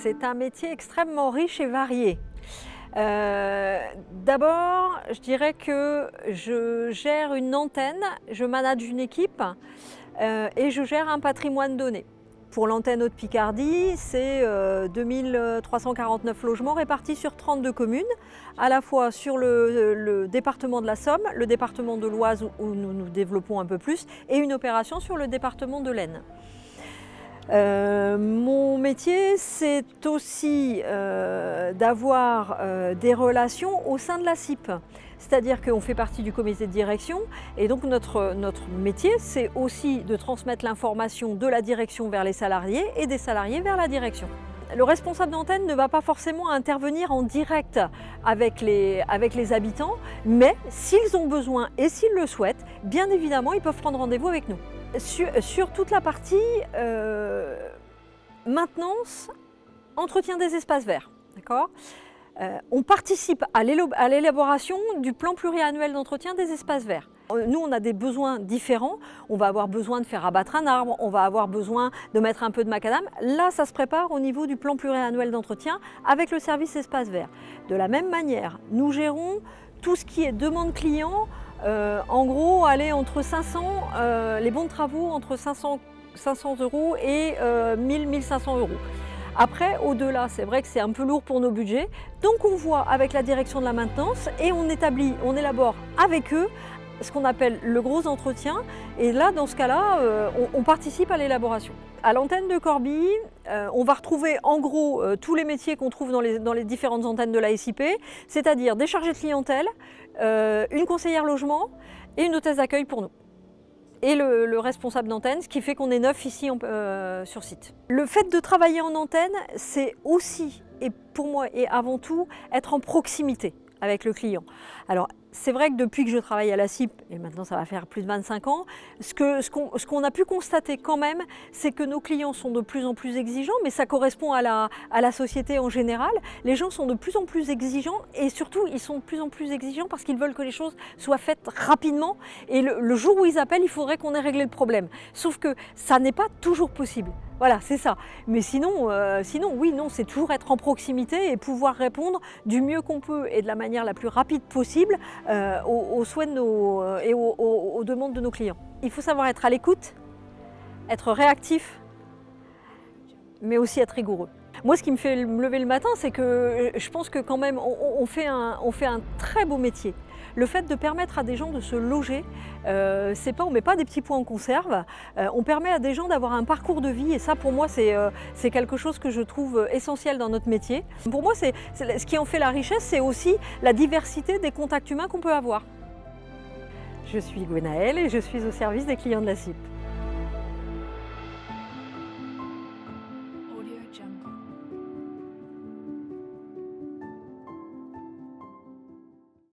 C'est un métier extrêmement riche et varié. D'abord, je dirais que je gère une antenne, je manage une équipe et je gère un patrimoine donné. Pour l'antenne Haute-Picardie, c'est 2349 logements répartis sur 32 communes, à la fois sur le département de la Somme, le département de l'Oise où nous développons un peu plus, et une opération sur le département de l'Aisne. Mon métier, c'est aussi d'avoir des relations au sein de la CIP. C'est-à-dire qu'on fait partie du comité de direction et donc notre métier, c'est aussi de transmettre l'information de la direction vers les salariés et des salariés vers la direction. Le responsable d'antenne ne va pas forcément intervenir en direct avec les habitants, mais s'ils ont besoin et s'ils le souhaitent, bien évidemment, ils peuvent prendre rendez-vous avec nous. Sur toute la partie maintenance, entretien des espaces verts, d'accord ? On participe à l'élaboration du plan pluriannuel d'entretien des espaces verts. Nous, on a des besoins différents. On va avoir besoin de faire abattre un arbre, on va avoir besoin de mettre un peu de macadam. Là, ça se prépare au niveau du plan pluriannuel d'entretien avec le service espace vert. De la même manière, nous gérons tout ce qui est demande client. En gros, aller entre 500, les bons de travaux entre 500 € et 1000-1500 €. Après, au-delà, c'est vrai que c'est un peu lourd pour nos budgets. Donc on voit avec la direction de la maintenance et on élabore avec eux ce qu'on appelle le gros entretien. Et là, dans ce cas-là, on participe à l'élaboration. À l'antenne de Corbie, on va retrouver en gros tous les métiers qu'on trouve dans les différentes antennes de la SIP, c'est-à-dire des chargés de clientèle, une conseillère logement et une hôtesse d'accueil pour nous. Et le responsable d'antenne, ce qui fait qu'on est 9 ici sur site. Le fait de travailler en antenne, c'est aussi, et pour moi et avant tout, être en proximité avec le client. Alors, c'est vrai que depuis que je travaille à la CIP, et maintenant ça va faire plus de 25 ans, ce qu'on a pu constater quand même, c'est que nos clients sont de plus en plus exigeants, mais ça correspond à la société en général. Les gens sont de plus en plus exigeants et surtout ils sont de plus en plus exigeants parce qu'ils veulent que les choses soient faites rapidement et le jour où ils appellent, il faudrait qu'on ait réglé le problème. Sauf que ça n'est pas toujours possible. Voilà, c'est ça. Mais sinon, oui, non, c'est toujours être en proximité et pouvoir répondre du mieux qu'on peut et de la manière la plus rapide possible aux souhaits et aux demandes de nos clients. Il faut savoir être à l'écoute, être réactif, mais aussi être rigoureux. Moi, ce qui me fait me lever le matin, c'est que je pense que quand même, on fait un très beau métier. Le fait de permettre à des gens de se loger, on ne met pas des petits points en conserve, on permet à des gens d'avoir un parcours de vie et ça pour moi c'est quelque chose que je trouve essentiel dans notre métier. Pour moi, ce qui en fait la richesse, c'est aussi la diversité des contacts humains qu'on peut avoir. Je suis Gwenaëlle et je suis au service des clients de la CIP.